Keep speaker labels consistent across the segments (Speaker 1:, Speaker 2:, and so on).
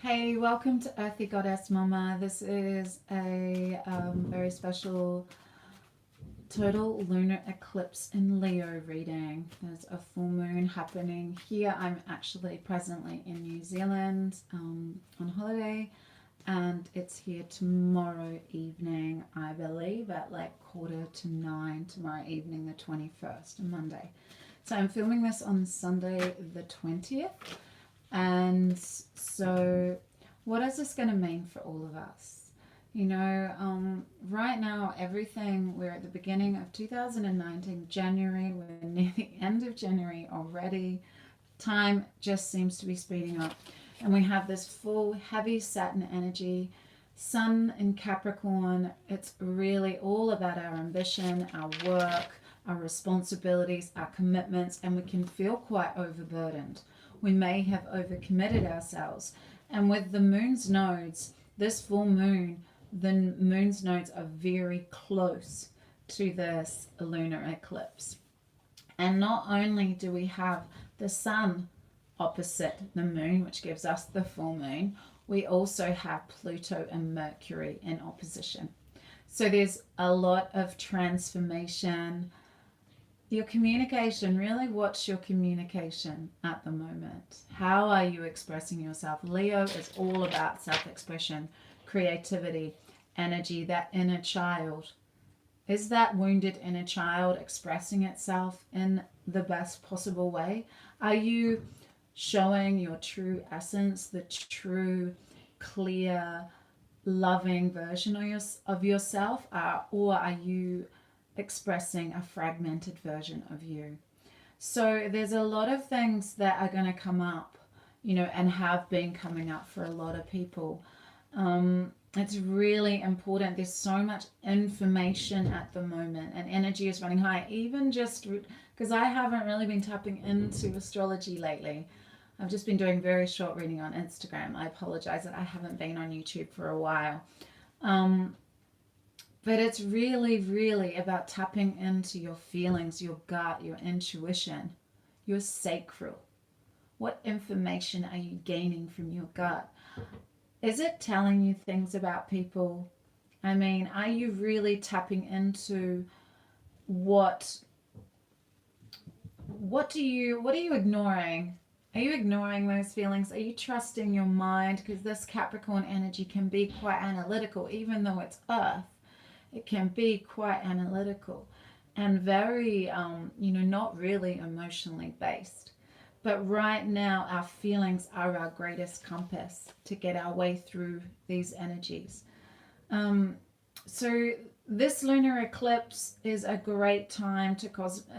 Speaker 1: Hey, welcome to Earthy Goddess Mama. This is a very special total lunar eclipse in Leo reading. There's a full moon happening here. I'm actually presently in New Zealand on holiday, and it's here tomorrow evening, I believe, at like 8:45 tomorrow evening, the 21st, on Monday. So I'm filming this on Sunday the 20th. And so what is this going to mean for all of us? You know, right now, everything, we're at the beginning of 2019, January, we're near the end of January already. Time just seems to be speeding up. And we have this full, heavy Saturn energy, Sun in Capricorn. It's really all about our ambition, our work, our responsibilities, our commitments, and we can feel quite overburdened. We may have overcommitted ourselves. And with the moon's nodes, this full moon, the moon's nodes are very close to this lunar eclipse. And not only do we have the sun opposite the moon, which gives us the full moon, we also have Pluto and Mercury in opposition. So there's a lot of transformation. Your communication, really, what's your communication at the moment? How are you expressing yourself? Leo is all about self-expression, creativity, energy, that inner child. Is that wounded inner child expressing itself in the best possible way? Are you showing your true essence, the true, clear, loving version of yourself? Or are you expressing a fragmented version of you? So there's a lot of things that are going to come up, you know, and have been coming up for a lot of people. It's really important. There's so much information at the moment, and energy is running high. Even just because I haven't really been tapping into astrology lately. I've just been doing very short reading on Instagram. I apologize that I haven't been on YouTube for a while. But it's really, really about tapping into your feelings, your gut, your intuition, your sacral. What information are you gaining from your gut? Is it telling you things about people? I mean, are you really tapping into what are you ignoring? Are you ignoring those feelings? Are you trusting your mind? Because this Capricorn energy can be quite analytical, even though it's Earth. It can be quite analytical and very, not really emotionally based. But right now, our feelings are our greatest compass to get our way through these energies. So this lunar eclipse is a great time to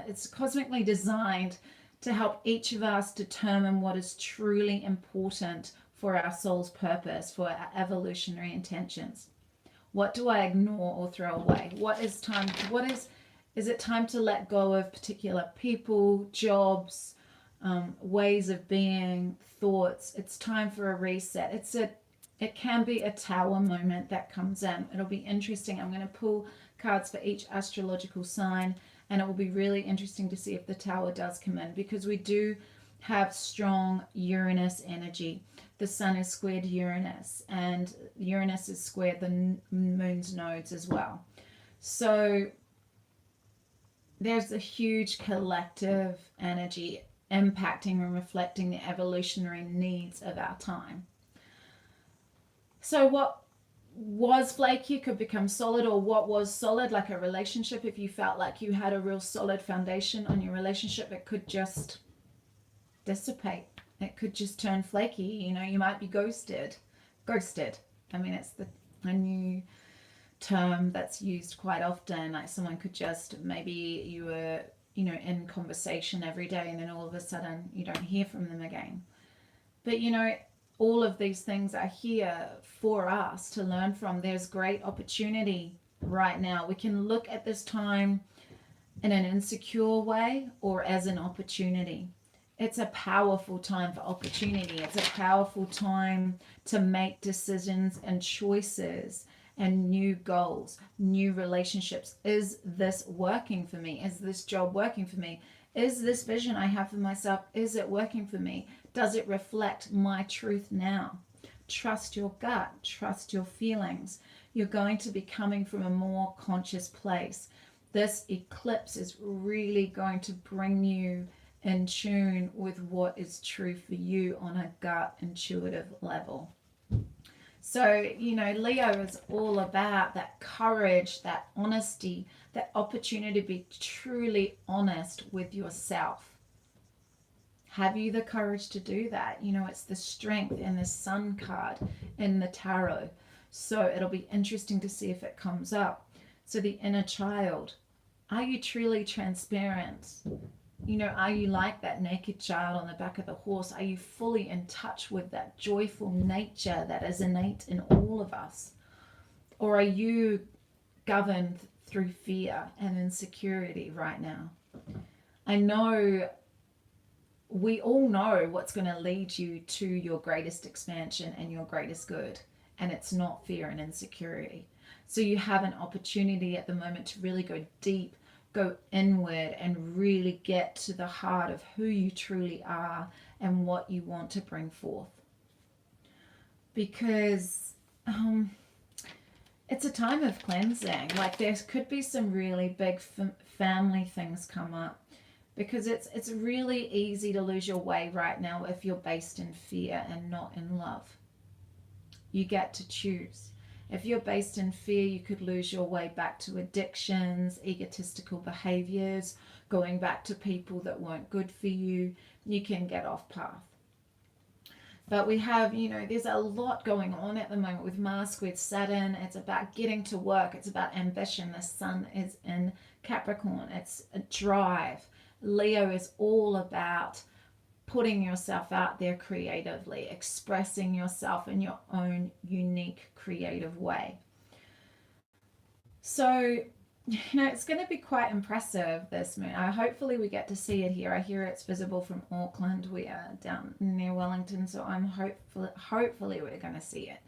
Speaker 1: it's cosmically designed to help each of us determine what is truly important for our soul's purpose, for our evolutionary intentions. What do I ignore or throw away? Is it time to let go of particular people, jobs, ways of being, thoughts? It's time for a reset. It can be a tower moment that comes in. It'll be interesting. I'm going to pull cards for each astrological sign, and it will be really interesting to see if the tower does come in, because we do have strong Uranus energy. The sun is squared Uranus, and Uranus is squared the moon's nodes as well. So there's a huge collective energy impacting and reflecting the evolutionary needs of our time. So what was flaky could become solid, or what was solid, like a relationship, if you felt like you had a real solid foundation on your relationship, it could just dissipate. It could just turn flaky. You know, you might be ghosted. I mean, it's a new term that's used quite often. Like someone could just, maybe you were, in conversation every day, and then all of a sudden you don't hear from them again. But all of these things are here for us to learn from. There's great opportunity right now. We can look at this time in an insecure way or as an opportunity. It's a powerful time for opportunity. It's a powerful time to make decisions and choices and new goals, new relationships. Is this working for me? Is this job working for me? Is this vision I have for myself, is it working for me? Does it reflect my truth now? Trust your gut, trust your feelings. You're going to be coming from a more conscious place. This eclipse is really going to bring you in tune with what is true for you on a gut intuitive level. So, you know, Leo is all about that courage, that honesty, that opportunity to be truly honest with yourself. Have you the courage to do that? You know, it's the strength in the Sun card in the tarot. So it'll be interesting to see if it comes up. So the inner child. Are you truly transparent? You know, are you like that naked child on the back of the horse? Are you fully in touch with that joyful nature that is innate in all of us? Or are you governed through fear and insecurity right now? I know we all know what's going to lead you to your greatest expansion and your greatest good, and it's not fear and insecurity. So you have an opportunity at the moment to really go deep, go inward, and really get to the heart of who you truly are and what you want to bring forth. Because it's a time of cleansing. Like, there could be some really big family things come up, because it's really easy to lose your way right now if you're based in fear and not in love. You get to choose. If you're based in fear, you could lose your way back to addictions, egotistical behaviors, going back to people that weren't good for you. You can get off path. But we have, you know, there's a lot going on at the moment with Mars squared Saturn. It's about getting to work. It's about ambition. The sun is in Capricorn. It's a drive. Leo is all about putting yourself out there creatively, expressing yourself in your own unique creative way. So, you know, it's going to be quite impressive, this moon. Hopefully we get to see it here. I hear it's visible from Auckland. We are down near Wellington, so I'm hopefully we're going to see it.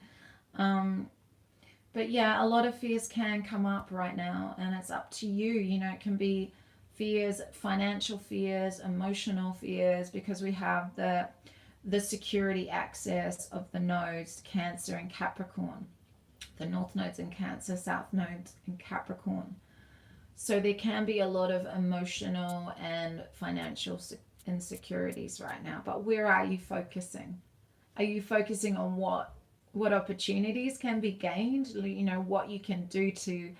Speaker 1: But yeah, a lot of fears can come up right now, and it's up to you. You know, it can be fears, financial fears, emotional fears, because we have the security access of the nodes, Cancer and Capricorn. The North node's in Cancer, South node's in Capricorn. So there can be a lot of emotional and financial insecurities right now. But where are you focusing? Are you focusing on what opportunities can be gained? You know, what you can do to,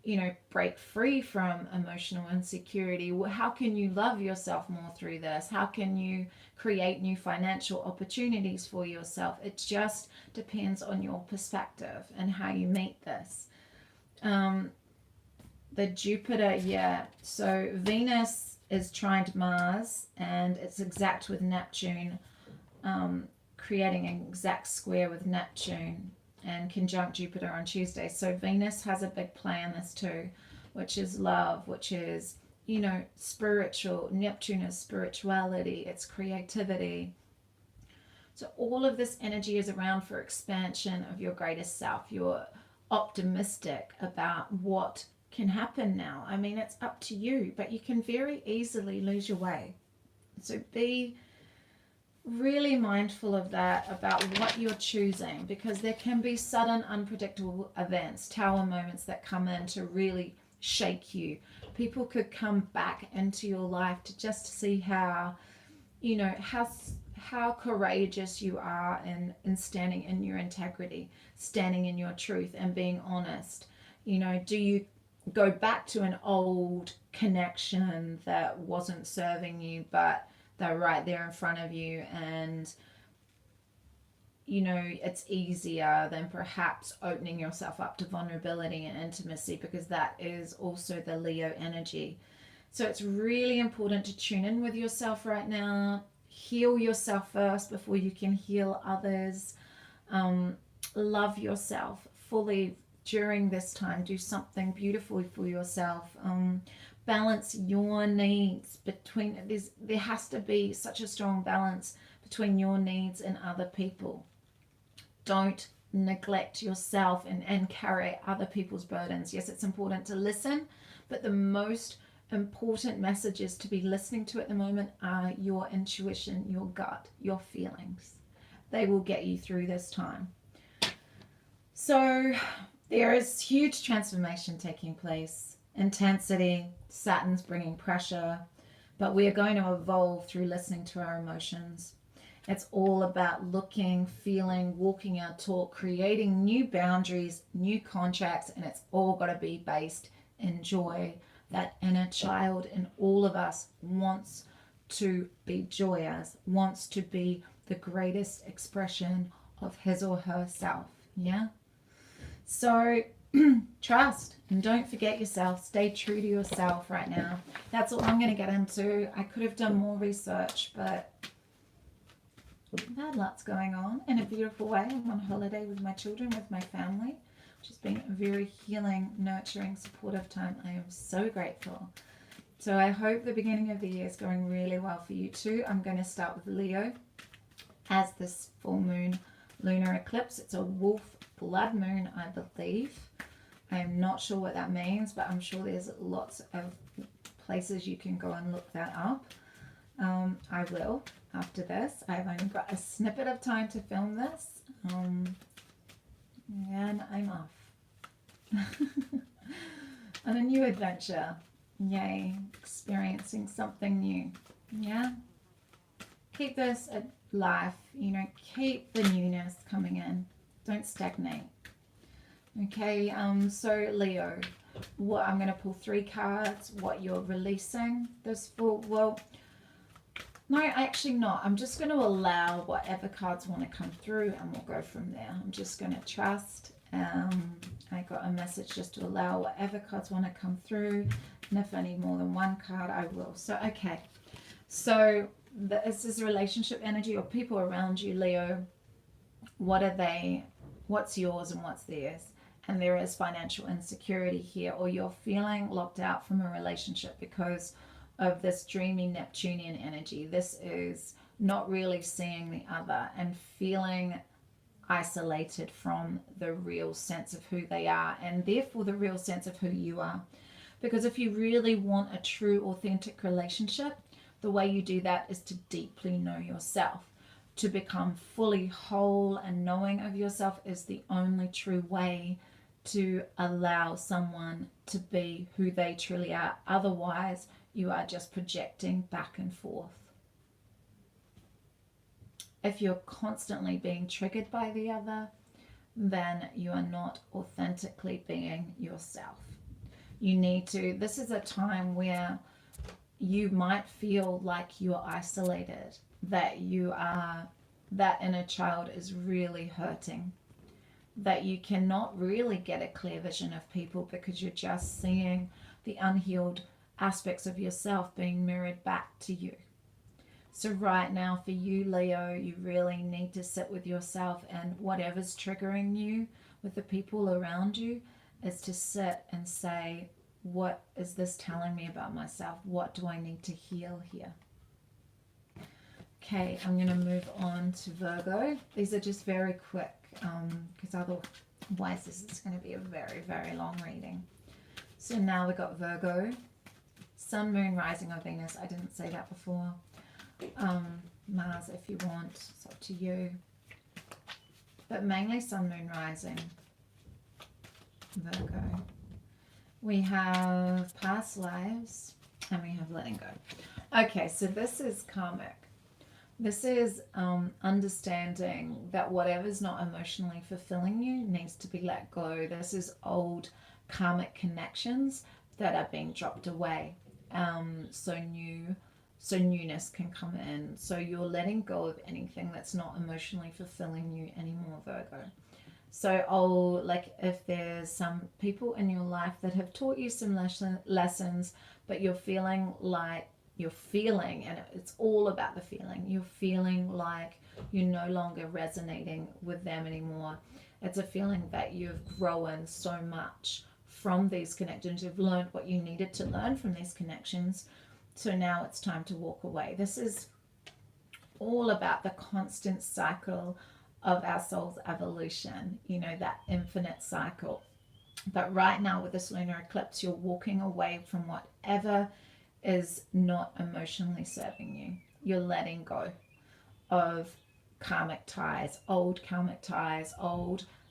Speaker 1: you know, break free from emotional insecurity? How can you love yourself more through this? How can you create new financial opportunities for yourself? It just depends on your perspective and how you meet this. The Jupiter, yeah. So Venus is trine Mars, and it's exact with Neptune, creating an exact square with Neptune, and conjunct Jupiter on Tuesday. So Venus has a big play on this too, which is love, which is, you know, spiritual. Neptune is spirituality, it's creativity. So all of this energy is around for expansion of your greatest self. You're optimistic about what can happen now. I mean, it's up to you, but you can very easily lose your way. So be really mindful of that, about what you're choosing, because there can be sudden, unpredictable events, tower moments that come in to really shake you. People could come back into your life to just see how, you know, how courageous you are in standing in your integrity, standing in your truth and being honest. You know, do you go back to an old connection that wasn't serving you, but they're right there in front of you, and you know, it's easier than perhaps opening yourself up to vulnerability and intimacy, because that is also the Leo energy. So it's really important to tune in with yourself right now. Heal yourself first before you can heal others. Love yourself fully during this time. Do something beautiful for yourself. Balance your needs between, there has to be such a strong balance between your needs and other people. Don't neglect yourself and carry other people's burdens. Yes, it's important to listen, but the most important messages to be listening to at the moment are your intuition, your gut, your feelings. They will get you through this time. So there is huge transformation taking place. Intensity, Saturn's bringing pressure, but we are going to evolve through listening to our emotions. It's all about looking, feeling, walking our talk, creating new boundaries, new contracts, and it's all got to be based in joy. That inner child in all of us wants to be joyous, wants to be the greatest expression of his or herself. Yeah? So trust and don't forget yourself. Stay true to yourself right now. That's all I'm going to get into. I could have done more research, but I had lots going on in a beautiful way. I'm on holiday with my children, with my family, which has been a very healing, nurturing, supportive time. I am so grateful. So I hope the beginning of the year is going really well for you too. I'm going to start with Leo as this full moon lunar eclipse. It's a wolf blood moon, I believe. I am not sure what that means, but I'm sure there's lots of places you can go and look that up. I will after this. I've only got a snippet of time to film this, and I'm off on a new adventure. Yay, experiencing something new. Yeah, keep this a life, you know, keep the newness coming in. Don't stagnate. Okay, so Leo, what I'm going to pull 3 cards, what you're releasing this for. Well, no, actually not. I'm just going to allow whatever cards want to come through and we'll go from there. I'm just going to trust. I got a message just to allow whatever cards want to come through. And if I need more than 1 card, I will. So, okay. So, this is relationship energy or people around you, Leo. What are they? What's yours and what's theirs? And there is financial insecurity here, or you're feeling locked out from a relationship because of this dreamy Neptunian energy. This is not really seeing the other and feeling isolated from the real sense of who they are, and therefore the real sense of who you are. Because if you really want a true, authentic relationship, the way you do that is to deeply know yourself. To become fully whole and knowing of yourself is the only true way to allow someone to be who they truly are. Otherwise, you are just projecting back and forth. If you're constantly being triggered by the other, then you are not authentically being yourself. You need to, this is a time where you might feel like you're isolated, that you are, that inner child is really hurting, that you cannot really get a clear vision of people because you're just seeing the unhealed aspects of yourself being mirrored back to you. So right now for you, Leo, you really need to sit with yourself, and whatever's triggering you with the people around you is to sit and say, what is this telling me about myself? What do I need to heal here? Okay, I'm going to move on to Virgo. These are just very quick because otherwise this is going to be a very, very long reading. So now we've got Virgo, Sun, Moon, Rising, or Venus. I didn't say that before. Mars if you want, it's up to you. But mainly Sun, Moon, Rising, Virgo. We have past lives and we have letting go. Okay, so this is karmic. This is understanding that whatever's not emotionally fulfilling you needs to be let go. This is old karmic connections that are being dropped away. So newness can come in. So you're letting go of anything that's not emotionally fulfilling you anymore, Virgo. So like if there's some people in your life that have taught you some lessons, but you're feeling like and it's all about the feeling. You're feeling like you're no longer resonating with them anymore. It's a feeling that you've grown so much from these connections. You've learned what you needed to learn from these connections. So now it's time to walk away. This is all about the constant cycle of our soul's evolution, you know, that infinite cycle. But right now with this lunar eclipse, you're walking away from whatever is not emotionally serving you. You're letting go of karmic ties, old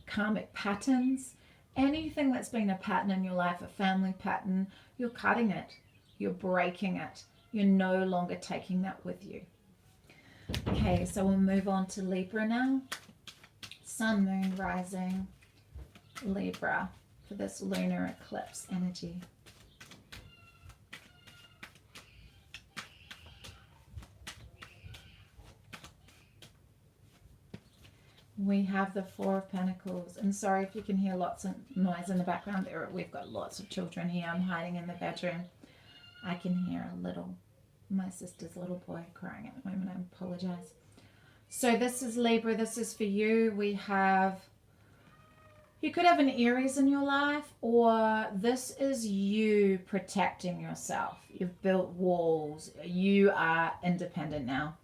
Speaker 1: karmic patterns. Anything that's been a pattern in your life, a family pattern, you're cutting it, you're breaking it, you're no longer taking that with you. Okay, so we'll move on to Libra now. Sun, moon, rising, Libra for this lunar eclipse energy. We have the Four of Pentacles, and sorry if you can hear lots of noise in the background. We've got lots of children here. I'm hiding in the bedroom. I can hear my sister's little boy crying at the moment. I apologize. So this is Libra. This is for you. You could have an Aries in your life, or this is you protecting yourself. You've built walls. You are independent now.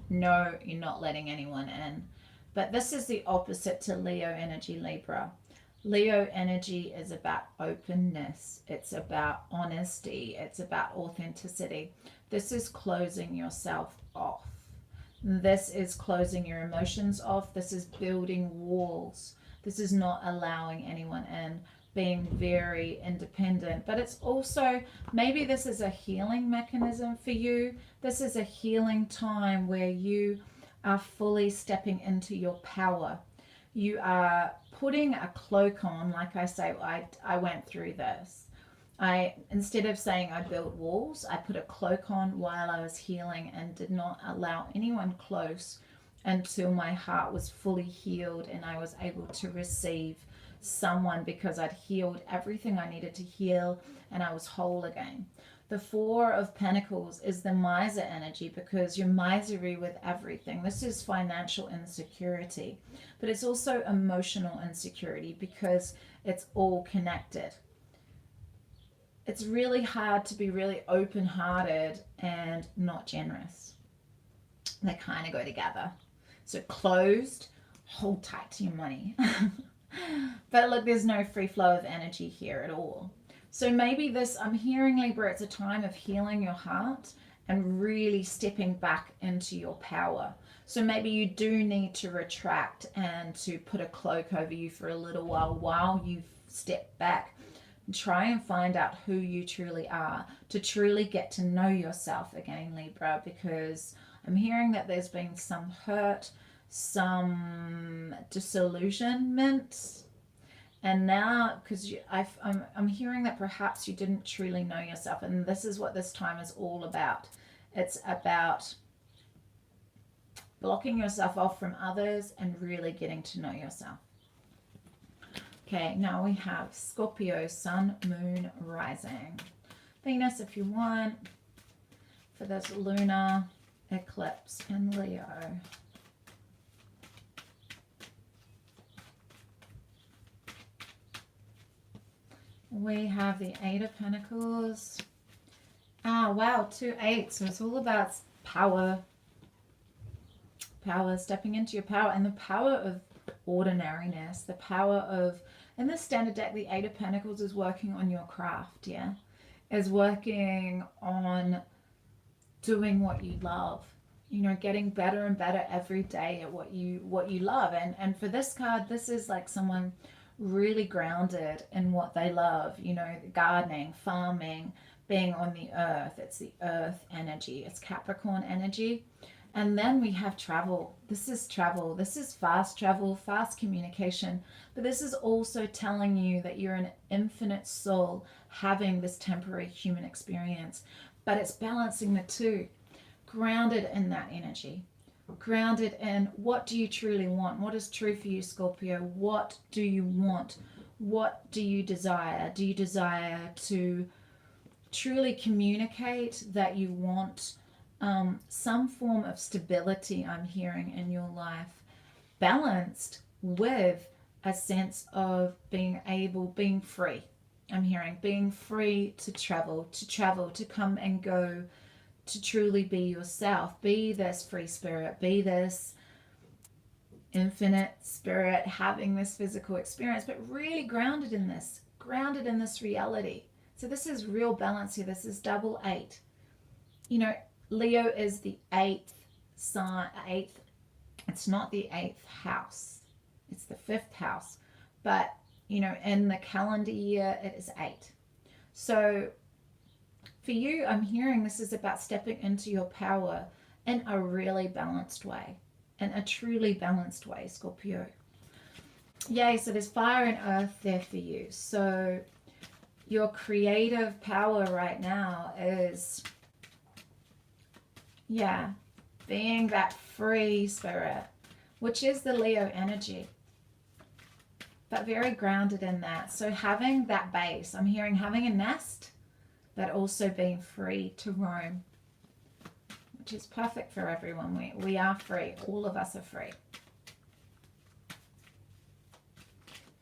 Speaker 1: No, you're not letting anyone in. But this is the opposite to Leo energy, Libra. Leo energy is about openness. It's about honesty. It's about authenticity. This is closing yourself off. This is closing your emotions off. This is building walls. This is not allowing anyone in, being very independent. But it's also, maybe this is a healing mechanism for you. This is a healing time where you are fully stepping into your power. You are putting a cloak on. Like I say, I went through this. Instead of saying I built walls, I put a cloak on while I was healing and did not allow anyone close until my heart was fully healed and I was able to receive someone, because I'd healed everything I needed to heal and I was whole again. The Four of Pentacles is the miser energy, because you're miserly with everything. This is financial insecurity, but it's also emotional insecurity because it's all connected. It's really hard to be really open-hearted and not generous. They kind of go together. So closed, hold tight to your money. But look, there's no free flow of energy here at all. So maybe I'm hearing, Libra, it's a time of healing your heart and really stepping back into your power. So maybe you do need to retract and to put a cloak over you for a little while you step back. Try and find out who you truly are, to truly get to know yourself again, Libra, because I'm hearing that there's been some hurt, some disillusionment. And now, because I'm hearing that perhaps you didn't truly know yourself, and this is what this time is all about. It's about blocking yourself off from others and really getting to know yourself. Okay, now we have Scorpio, Sun, Moon, Rising. Venus, if you want, for this lunar eclipse in Leo. We have the Eight of Pentacles. Ah, wow, 2 8s. So it's all about power. Power, stepping into your power, and the power of ordinariness. The power of, in the standard deck, the Eight of Pentacles is working on your craft, yeah? Is working on doing what you love. You know, getting better and better every day at what you love. And for this card, this is like someone really grounded in what they love, you know, gardening, farming, being on the earth. It's the earth energy. It's Capricorn energy. And then we have travel. This is travel. This is fast travel, fast communication. But this is also telling you that you're an infinite soul having this temporary human experience. But it's balancing the two, grounded in that energy. Grounded in, what do you truly want? What is true for you, Scorpio? What do you want? What do you desire? Do you desire to truly communicate that you want some form of stability, I'm hearing, in your life, balanced with a sense of being free? I'm hearing being free to travel, to come and go, to truly be yourself, be this free spirit, be this infinite spirit having this physical experience, but really grounded in this reality. So this is real balance here. This is double 8. You know, Leo is the eighth It's not the 8th house. It's the 5th house. But, you know, in the calendar year, it is 8. So for you, I'm hearing this is about stepping into your power in a really balanced way, in a truly balanced way, Scorpio. Yay, so there's fire and earth there for you. So your creative power right now is, yeah, being that free spirit, which is the Leo energy, but very grounded in that. So having that base, I'm hearing having a nest, but also being free to roam, which is perfect for everyone. We are free. All of us are free.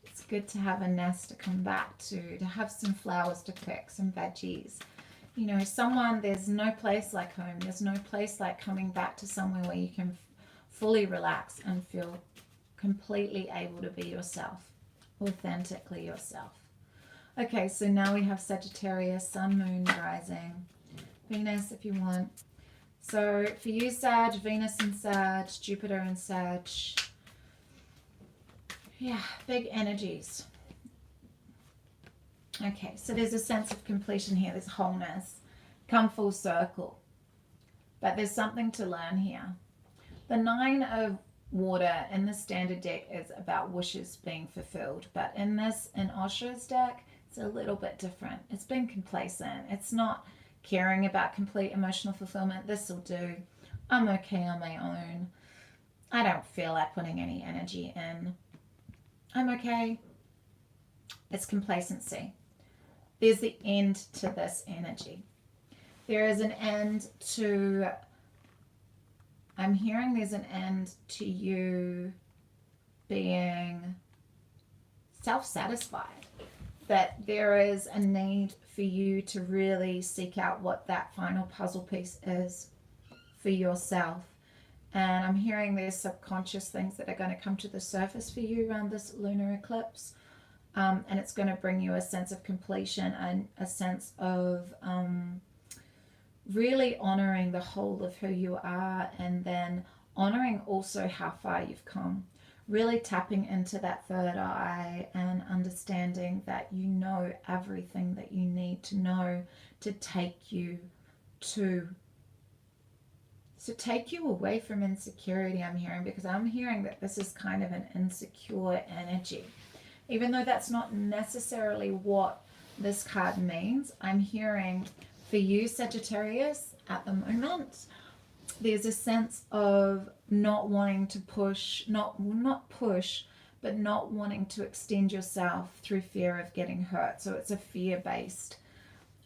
Speaker 1: It's good to have a nest to come back to have some flowers to pick, some veggies. You know, there's no place like home. There's no place like coming back to somewhere where you can fully relax and feel completely able to be yourself, authentically yourself. Okay, so now we have Sagittarius, Sun, Moon, Rising, Venus if you want. So for you, Sag, Venus in Sag, Jupiter in Sag. Yeah, big energies. Okay, so there's a sense of completion here. There's wholeness. Come full circle. But there's something to learn here. The 9 of water in the standard deck is about wishes being fulfilled. But in Osho's deck, it's a little bit different. It's been complacent. It's not caring about complete emotional fulfillment. This will do. I'm okay on my own. I don't feel like putting any energy in. I'm okay. It's complacency. There's the end to this energy. There is an end to, I'm hearing there's an end to you being self-satisfied. That there is a need for you to really seek out what that final puzzle piece is for yourself. And I'm hearing there's subconscious things that are going to come to the surface for you around this lunar eclipse. And it's going to bring you a sense of completion and a sense of really honoring the whole of who you are, and then honoring also how far you've come. Really tapping into that third eye and understanding that you know everything that you need to know to take you to. So take you away from insecurity, I'm hearing, because I'm hearing that this is kind of an insecure energy. Even though that's not necessarily what this card means, I'm hearing for you, Sagittarius, at the moment, there's a sense of not wanting to push, not push, but not wanting to extend yourself through fear of getting hurt. So it's a fear-based.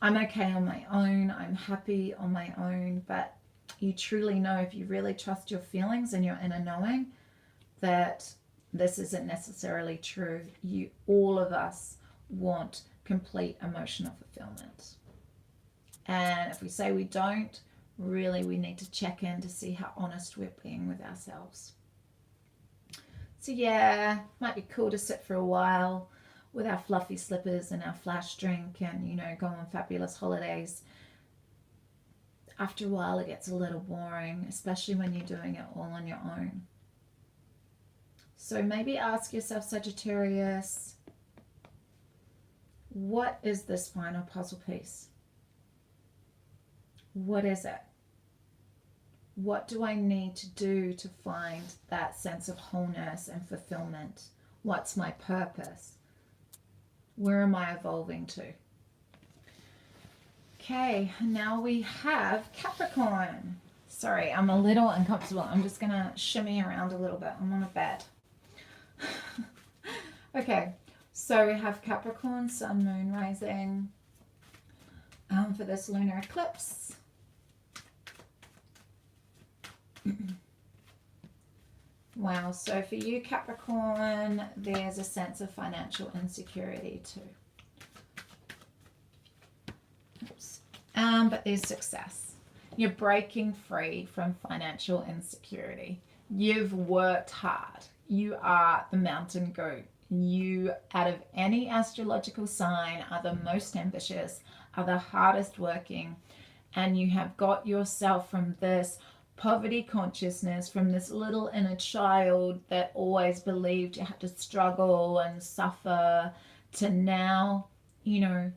Speaker 1: I'm okay on my own. I'm happy on my own. But you truly know, if you really trust your feelings and your inner knowing, that this isn't necessarily true. All of us want complete emotional fulfillment. And if we say we don't, really we need to check in to see how honest we're being with ourselves. So yeah, might be cool to sit for a while with our fluffy slippers and our flash drink and, you know, go on fabulous holidays. After a while it gets a little boring, especially when you're doing it all on your own. So maybe ask yourself, Sagittarius, what is this final puzzle piece? What is it? What do I need to do to find that sense of wholeness and fulfillment? What's my purpose? Where am I evolving to? Okay, now we have Capricorn. Sorry, I'm a little uncomfortable. I'm just going to shimmy around a little bit. I'm on a bed. Okay, so we have Capricorn, Sun, Moon, Rising for this lunar eclipse. Wow, so for you, Capricorn, there's a sense of financial insecurity too. Oops. But there's success. You're breaking free from financial insecurity. You've worked hard. You are the mountain goat. You, out of any astrological sign, are the most ambitious, are the hardest working, and you have got yourself from this poverty consciousness from this little inner child that always believed you had to struggle and suffer to now, you know,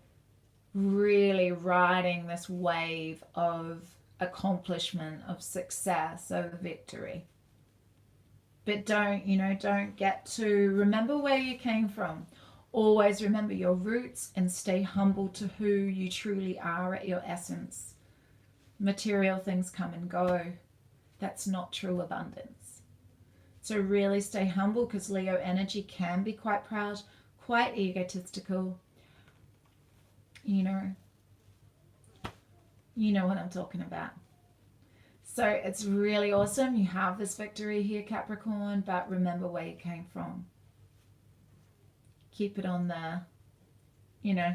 Speaker 1: really riding this wave of accomplishment, of success, of victory. But don't, you know, don't get to remember where you came from. Always remember your roots and stay humble to who you truly are at your essence. Material things come and go. That's not true abundance. So really stay humble, because Leo energy can be quite proud, quite egotistical. You know what I'm talking about. So it's really awesome. You have this victory here, Capricorn, but remember where you came from. Keep it on there. You know,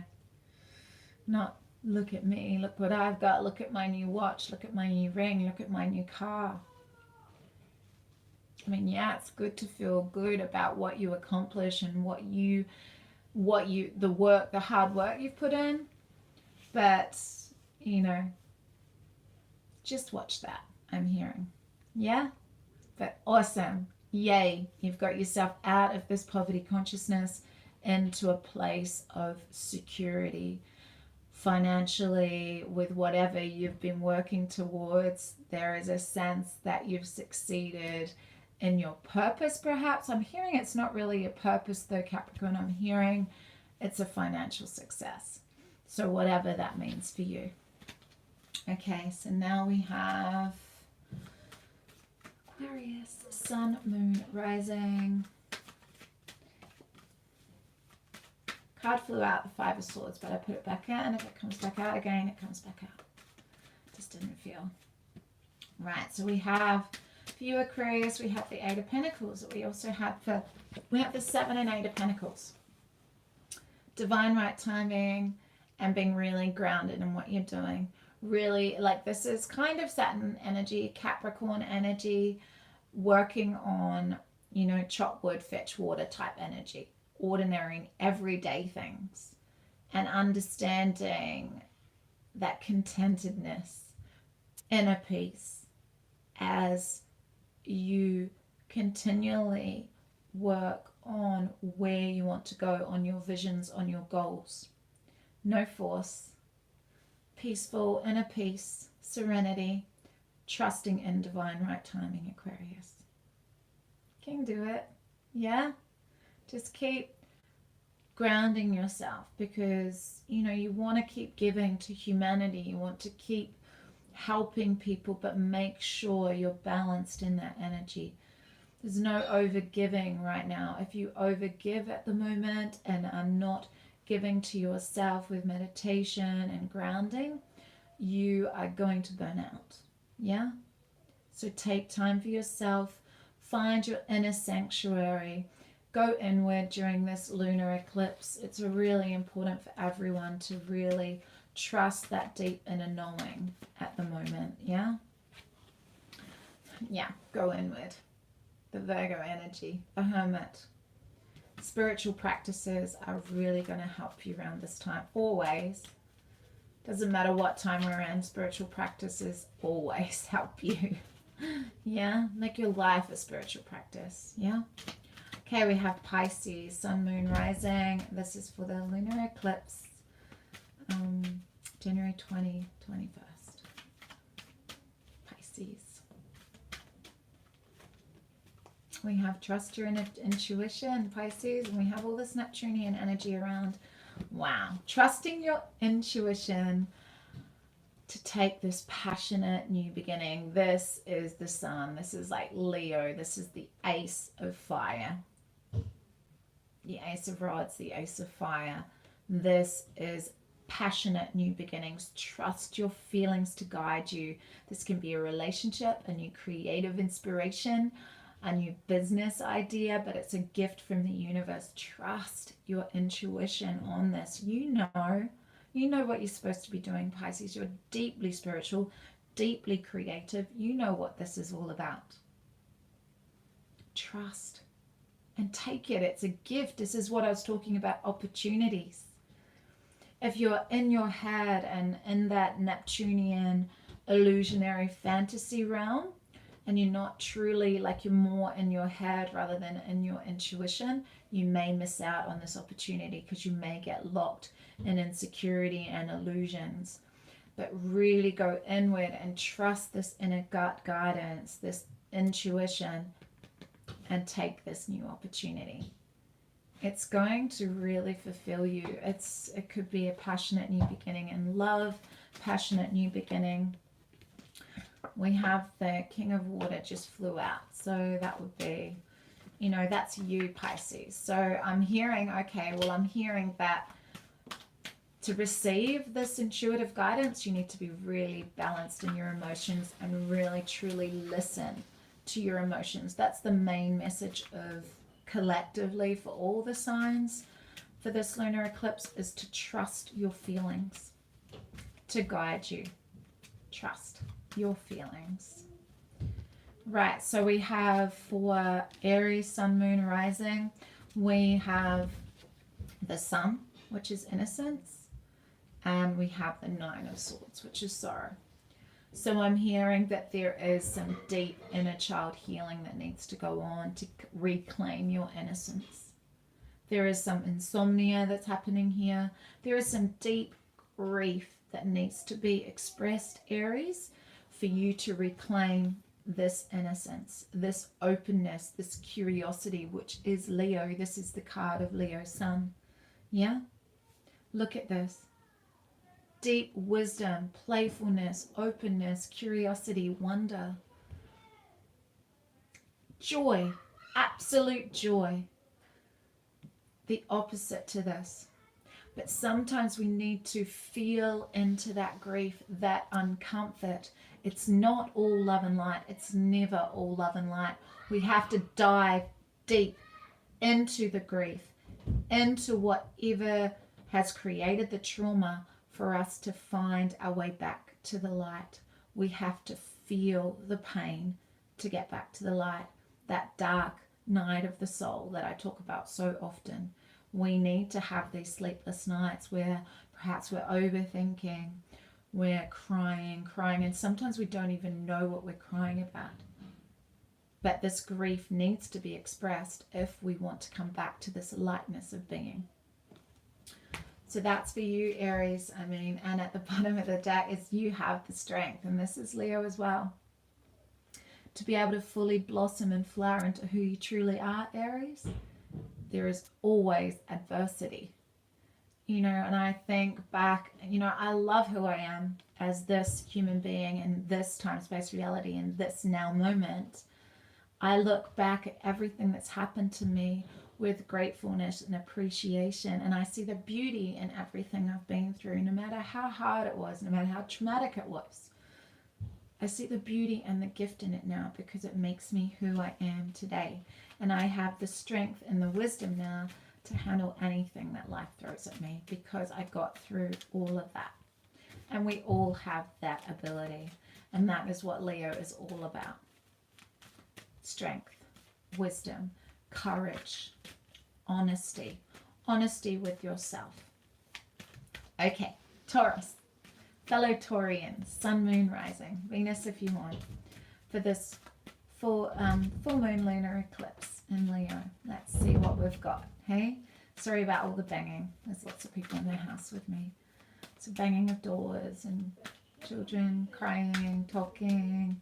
Speaker 1: not look at me, look what I've got, look at my new watch, look at my new ring, look at my new car. I mean, yeah, it's good to feel good about what you accomplish and the work, the hard work you've put in. But, you know, just watch that, I'm hearing. Yeah? But awesome. Yay. You've got yourself out of this poverty consciousness into a place of security. Financially, with whatever you've been working towards, there is a sense that you've succeeded in your purpose, perhaps. I'm hearing it's not really a purpose though, Capricorn. I'm hearing it's a financial success. So whatever that means for you. Okay, so now we have Aquarius, Sun, Moon, Rising. Card flew out, the Five of Swords, but I put it back in, and if it comes back out again, it comes back out. Just didn't feel. Right, so we have, for you Aquarius, we have the Eight of Pentacles. We also have the Seven and Eight of Pentacles. Divine right timing and being really grounded in what you're doing. Really, like, this is kind of Saturn energy, Capricorn energy, working on, you know, chop wood, fetch water type energy. Ordinary, everyday things, and understanding that contentedness, inner peace, as you continually work on where you want to go, on your visions, on your goals. No force, peaceful inner peace, serenity, trusting in divine right timing, Aquarius. Can you do it? Yeah? Just keep grounding yourself, because, you know, you want to keep giving to humanity. You want to keep helping people, but make sure you're balanced in that energy. There's no over giving right now. If you over give at the moment and are not giving to yourself with meditation and grounding, you are going to burn out. Yeah? So take time for yourself. Find your inner sanctuary. Go inward during this lunar eclipse. It's really important for everyone to really trust that deep inner knowing at the moment. Yeah? Yeah, go inward. The Virgo energy, the Hermit. Spiritual practices are really going to help you around this time. Always. Doesn't matter what time we're in, spiritual practices always help you. Yeah? Make your life a spiritual practice. Yeah? Okay, we have Pisces, Sun, Moon, Rising. This is for the lunar eclipse, January 21st. Pisces. We have trust your intuition, Pisces, and we have all this Neptunian energy around. Wow. Trusting your intuition to take this passionate new beginning. This is the Sun. This is like Leo. This is the Ace of Fire. The Ace of Rods, the Ace of Fire. This is passionate new beginnings. Trust your feelings to guide you. This can be a relationship, a new creative inspiration, a new business idea, but it's a gift from the universe. Trust your intuition on this. You know what you're supposed to be doing, Pisces. You're deeply spiritual, deeply creative. You know what this is all about. Trust. And take it. It's a gift. This is what I was talking about, opportunities. If you're in your head and in that Neptunian illusionary fantasy realm, and you're not truly, like, you're more in your head rather than in your intuition, you may miss out on this opportunity because you may get locked in insecurity and illusions. But really go inward and trust this inner gut guidance, this intuition, and take this new opportunity. It's going to really fulfill you. It could be a passionate new beginning in love, passionate new beginning. We have the King of Water just flew out, so that would be, you know, that's you, Pisces. So I'm hearing, okay, well, I'm hearing that to receive this intuitive guidance, you need to be really balanced in your emotions and really truly listen to your emotions. That's the main message of collectively for all the signs for this lunar eclipse, is to trust your feelings to guide you. Trust your feelings. Right, so we have for Aries, Sun, Moon, Rising, we have the Sun, which is innocence, and we have the Nine of Swords, which is sorrow. So I'm hearing that there is some deep inner child healing that needs to go on to reclaim your innocence. There is some insomnia that's happening here. There is some deep grief that needs to be expressed, Aries, for you to reclaim this innocence, this openness, this curiosity, which is Leo. This is the card of Leo Sun. Yeah? Look at this. Deep wisdom, playfulness, openness, curiosity, wonder. Joy, absolute joy. The opposite to this. But sometimes we need to feel into that grief, that uncomfort. It's not all love and light. It's never all love and light. We have to dive deep into the grief, into whatever has created the trauma, for us to find our way back to the light. We have to feel the pain to get back to the light. That dark night of the soul that I talk about so often. We need to have these sleepless nights where perhaps we're overthinking, we're crying, and sometimes we don't even know what we're crying about. But this grief needs to be expressed if we want to come back to this lightness of being. So that's for you, Aries. And at the bottom of the deck is you have the strength, and this is Leo as well, to be able to fully blossom and flower into who you truly are, Aries. There is always adversity, and I think back, I love who I am as this human being in this time, space, reality, in this now moment. I look back at everything that's happened to me with gratefulness and appreciation, and I see the beauty in everything I've been through, no matter how hard it was, no matter how traumatic it was. I see the beauty and the gift in it now because it makes me who I am today, and I have the strength and the wisdom now to handle anything that life throws at me because I got through all of that. And we all have that ability, and that is what Leo is all about. Strength, wisdom, courage, honesty with yourself. Okay, Taurus, fellow Taurians, Sun, Moon, Rising, Venus if you want, for this full moon lunar eclipse in Leo. Let's see what we've got. Hey, sorry about all the banging. There's lots of people in the house with me. So banging of doors and children crying, talking.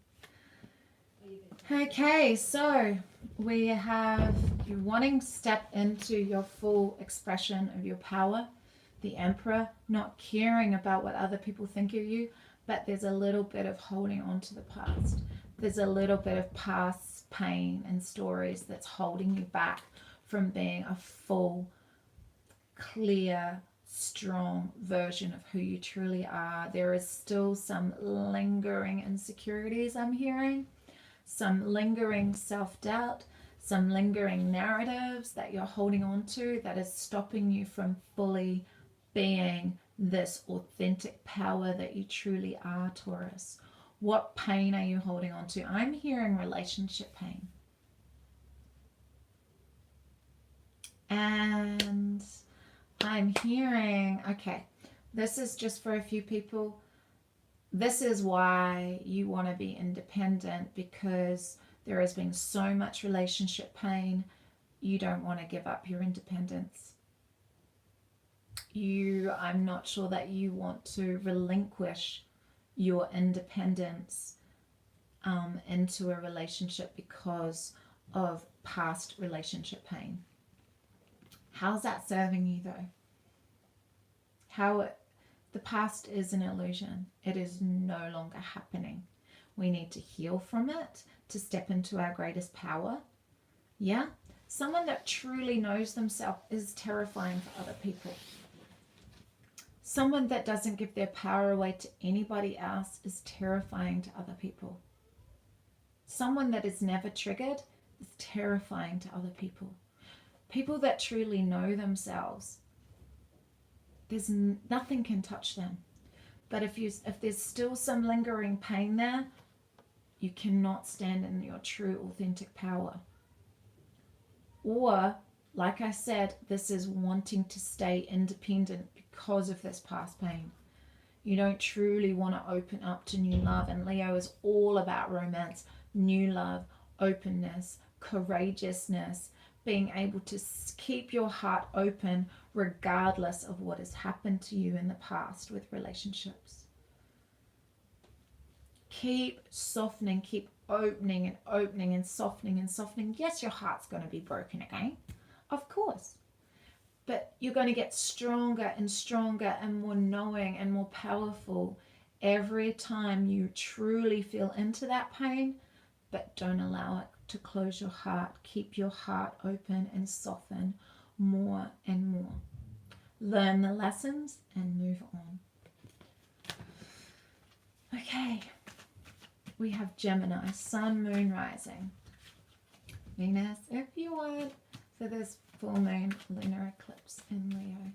Speaker 1: Okay, so we have you wanting to step into your full expression of your power, the Emperor, not caring about what other people think of you, but there's a little bit of holding on to the past. There's a little bit of past pain and stories that's holding you back from being a full, clear, strong version of who you truly are. There is still some lingering insecurities I'm hearing. Some lingering self-doubt, some lingering narratives that you're holding on to that is stopping you from fully being this authentic power that you truly are, Taurus. What pain are you holding on to? I'm hearing relationship pain. And I'm hearing, okay, this is just for a few people, This is why you want to be independent, because there has been so much relationship pain. You don't want to give up your independence. I'm not sure that you want to relinquish your independence into a relationship because of past relationship pain. How's that serving you though? The past is an illusion. It is no longer happening. We need to heal from it to step into our greatest power. Yeah? Someone that truly knows themselves is terrifying for other people. Someone that doesn't give their power away to anybody else is terrifying to other people. Someone that is never triggered is terrifying to other people. People that truly know themselves, nothing can touch them. But if there's still some lingering pain there, you cannot stand in your true authentic power. Or, like I said, this is wanting to stay independent because of this past pain. You don't truly want to open up to new love. And Leo is all about romance, new love, openness, courageousness, being able to keep your heart open regardless of what has happened to you in the past with relationships. Keep softening, keep opening and opening and softening and softening. Yes, your heart's going to be broken again, of course. But you're going to get stronger and stronger and more knowing and more powerful every time you truly feel into that pain, but don't allow it to close your heart. Keep your heart open and soften more and more. Learn the lessons and move on. Okay. We have Gemini, Sun, Moon, Rising. Venus, if you want, for this full moon lunar eclipse in Leo.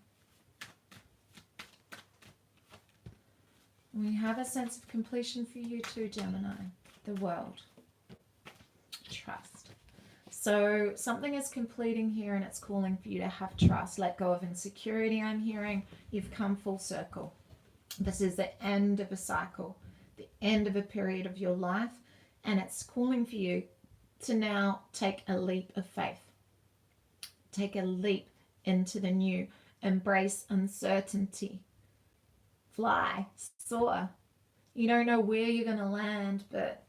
Speaker 1: We have a sense of completion for you too, Gemini, the world. Trust. So something is completing here and it's calling for you to have trust. Let go of insecurity, I'm hearing. You've come full circle. This is the end of a cycle, the end of a period of your life, and it's calling for you to now take a leap of faith. Take a leap into the new. Embrace uncertainty. Fly, soar. You don't know where you're going to land, but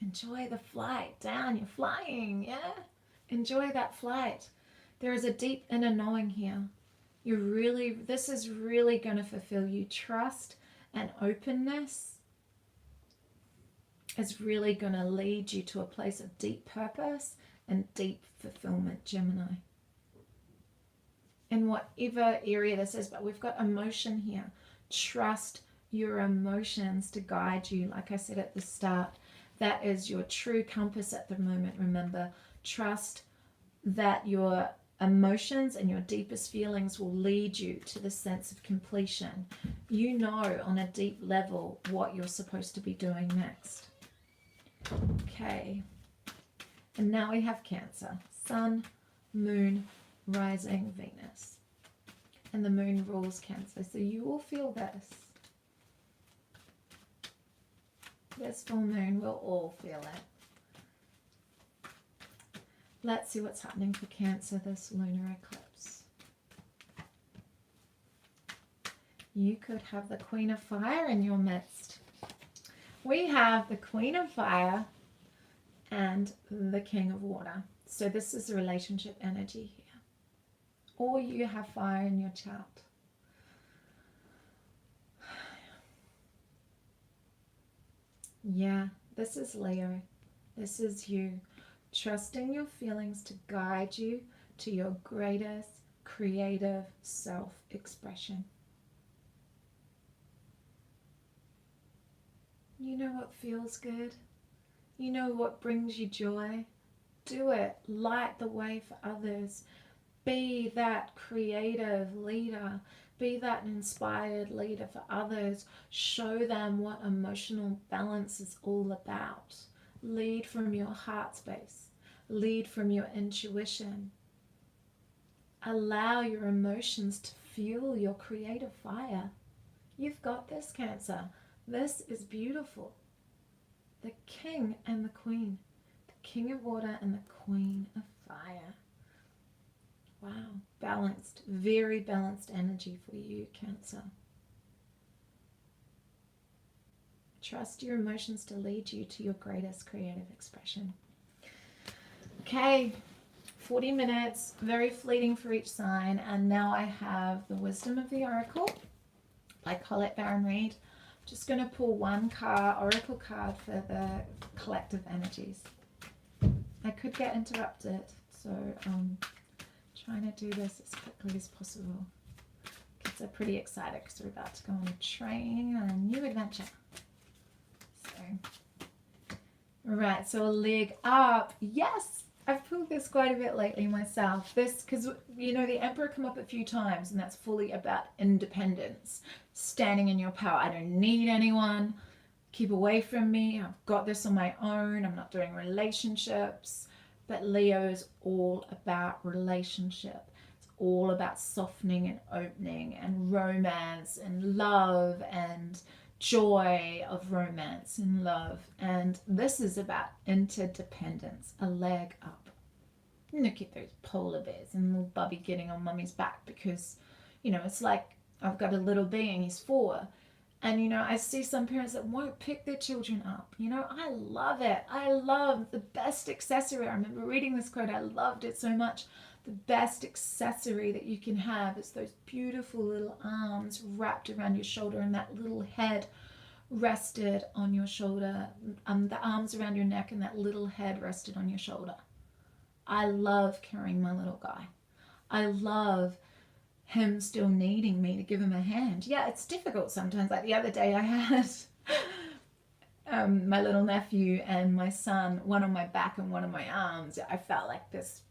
Speaker 1: enjoy the flight down. You're flying, yeah? Enjoy that flight. There is a deep inner knowing here. This is really going to fulfill you. Trust and openness is really going to lead you to a place of deep purpose and deep fulfillment, Gemini. In whatever area this is, but we've got emotion here. Trust your emotions to guide you. Like I said at the start, that is your true compass at the moment. Remember, trust that your emotions and your deepest feelings will lead you to the sense of completion. You know on a deep level what you're supposed to be doing next. Okay. And now we have Cancer. Sun, Moon, Rising, Venus. And the Moon rules Cancer. So you will feel this. This full moon, we'll all feel it. Let's see what's happening for Cancer this lunar eclipse. You could have the Queen of Fire in your midst. We have the Queen of Fire and the King of Water. So this is a relationship energy here. Or you have fire in your chart. Yeah, this is Leo. This is you. Trusting your feelings to guide you to your greatest creative self-expression. You know what feels good? You know what brings you joy? Do it. Light the way for others. Be that creative leader. Be that inspired leader for others. Show them what emotional balance is all about. Lead from your heart space. Lead from your intuition. Allow your emotions to fuel your creative fire. You've got this, Cancer. This is beautiful. The king and the queen. The king of water and the queen of fire. Wow. Balanced. Very balanced energy for you, Cancer. Trust your emotions to lead you to your greatest creative expression. Okay. 40 minutes. Very fleeting for each sign. And now I have the Wisdom of the Oracle by Colette Baron Reid. Just going to pull one oracle card for the collective energies. I could get interrupted, so trying to do this as quickly as possible. Kids are pretty excited because we're about to go on a train on a new adventure. So, right, so a leg up. Yes, I've pulled this quite a bit lately myself. This, because, you know, the Emperor come up a few times, and that's fully about independence. Standing in your power. I don't need anyone. Keep away from me. I've got this on my own. I'm not doing relationships. But Leo is all about relationship. It's all about softening and opening and romance and love and joy of romance and love. And this is about interdependence, a leg up. Look at those polar bears and little Bubby getting on Mummy's back because, you know, it's like I've got a little being, he's 4. And, you know, I see some parents that won't pick their children up. You know, I love it. I love the best accessory. I remember reading this quote. I loved it so much. The best accessory that you can have is those beautiful little arms wrapped around your shoulder and that little head rested on your shoulder. The arms around your neck and that little head rested on your shoulder. I love carrying my little guy. I love him still needing me to give him a hand. Yeah, it's difficult sometimes. Like the other day I had my little nephew and my son, one on my back and one on my arms. I felt like this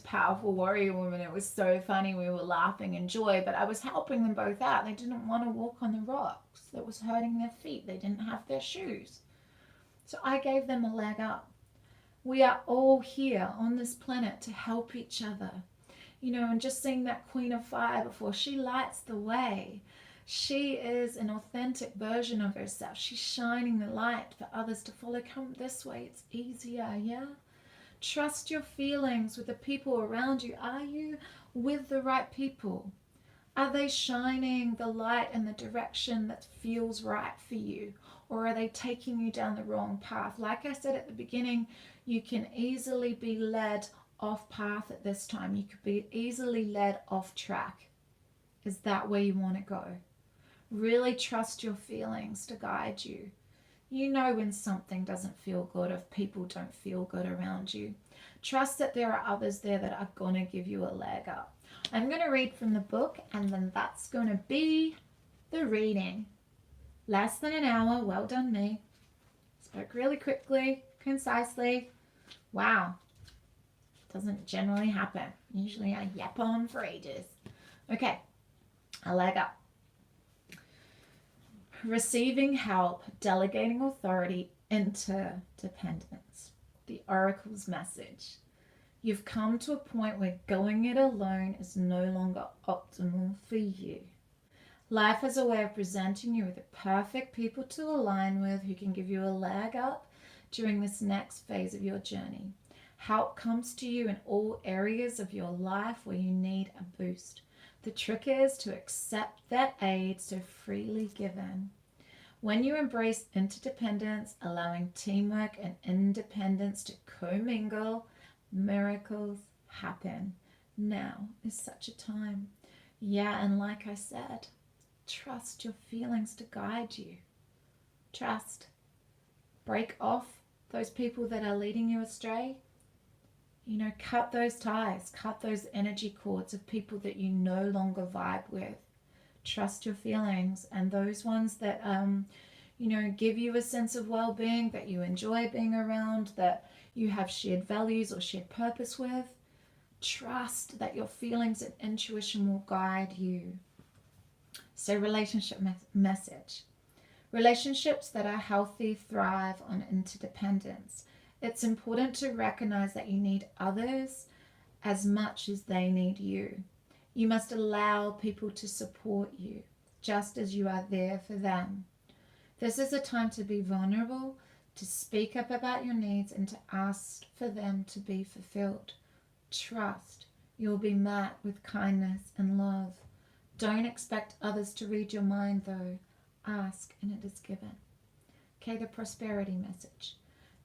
Speaker 1: powerful warrior woman. It was so funny. We were laughing in joy, but I was helping them both out. They didn't want to walk on the rocks. That was hurting their feet. They didn't have their shoes. So I gave them a leg up. We are all here on this planet to help each other. You know, and just seeing that Queen of Fire before, she lights the way. She is an authentic version of herself. She's shining the light for others to follow. Come this way, it's easier, yeah? Trust your feelings with the people around you. Are you with the right people? Are they shining the light in the direction that feels right for you? Or are they taking you down the wrong path? Like I said at the beginning, you can easily be led off path at this time. You could be easily led off track. Is that where you want to go? Really trust your feelings to guide you. You know when something doesn't feel good, if people don't feel good around you. Trust that there are others there that are going to give you a leg up. I'm going to read from the book, and then that's going to be the reading. Less than an hour. Well done, me. Spoke really quickly, concisely. Wow. Doesn't generally happen. Usually I yap on for ages. Okay, a leg up. Receiving help, delegating authority, interdependence. The Oracle's message. You've come to a point where going it alone is no longer optimal for you. Life has a way of presenting you with the perfect people to align with who can give you a leg up during this next phase of your journey. Help comes to you in all areas of your life where you need a boost. The trick is to accept that aid so freely given. When you embrace interdependence, allowing teamwork and independence to commingle, miracles happen. Now is such a time. Yeah, and like I said, trust your feelings to guide you. Trust. Break off those people that are leading you astray. You know, cut those ties, cut those energy cords of people that you no longer vibe with. Trust your feelings, and those ones that, you know, give you a sense of well-being, that you enjoy being around, that you have shared values or shared purpose with. Trust that your feelings and intuition will guide you. So relationship message. Relationships that are healthy thrive on interdependence. It's important to recognize that you need others as much as they need you. You must allow people to support you just as you are there for them. This is a time to be vulnerable, to speak up about your needs, and to ask for them to be fulfilled. Trust. You'll be met with kindness and love. Don't expect others to read your mind, though. Ask, and it is given. Okay, the prosperity message.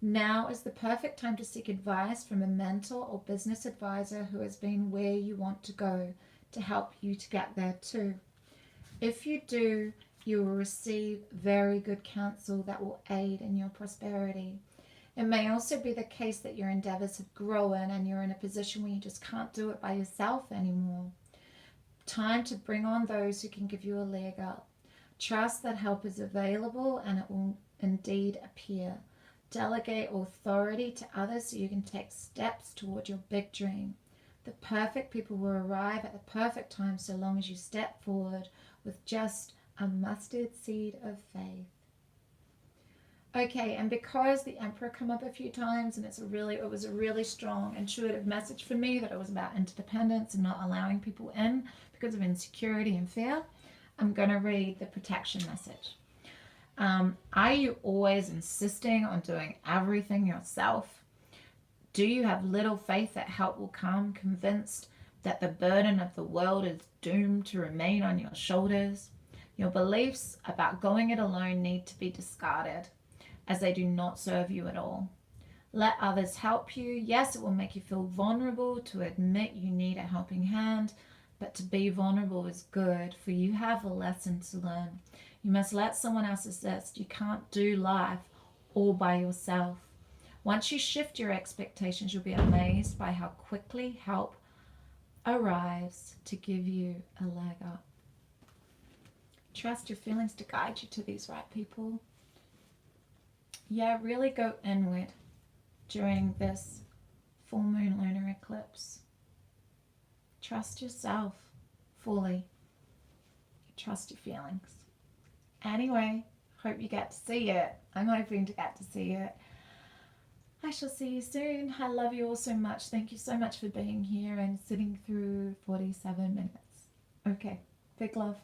Speaker 1: Now is the perfect time to seek advice from a mentor or business advisor who has been where you want to go to help you to get there too. If you do, you will receive very good counsel that will aid in your prosperity. It may also be the case that your endeavors have grown and you're in a position where you just can't do it by yourself anymore. Time to bring on those who can give you a leg up. Trust that help is available and it will indeed appear. Delegate authority to others so you can take steps toward your big dream. The perfect people will arrive at the perfect time so long as you step forward with just a mustard seed of faith. Okay, and because the Emperor come up a few times, and it was a really strong intuitive message for me that it was about interdependence and not allowing people in because of insecurity and fear, I'm going to read the protection message. Are you always insisting on doing everything yourself? Do you have little faith that help will come, convinced that the burden of the world is doomed to remain on your shoulders? Your beliefs about going it alone need to be discarded, as they do not serve you at all. Let others help you. Yes, it will make you feel vulnerable to admit you need a helping hand, but to be vulnerable is good, for you have a lesson to learn. You must let someone else assist. You can't do life all by yourself. Once you shift your expectations, you'll be amazed by how quickly help arrives to give you a leg up. Trust your feelings to guide you to these right people. Yeah, really go inward during this full moon lunar eclipse. Trust yourself fully. Trust your feelings. Anyway, hope you get to see it. I'm hoping to get to see it. I shall see you soon. I love you all so much. Thank you so much for being here and sitting through 47 minutes. Okay, big love.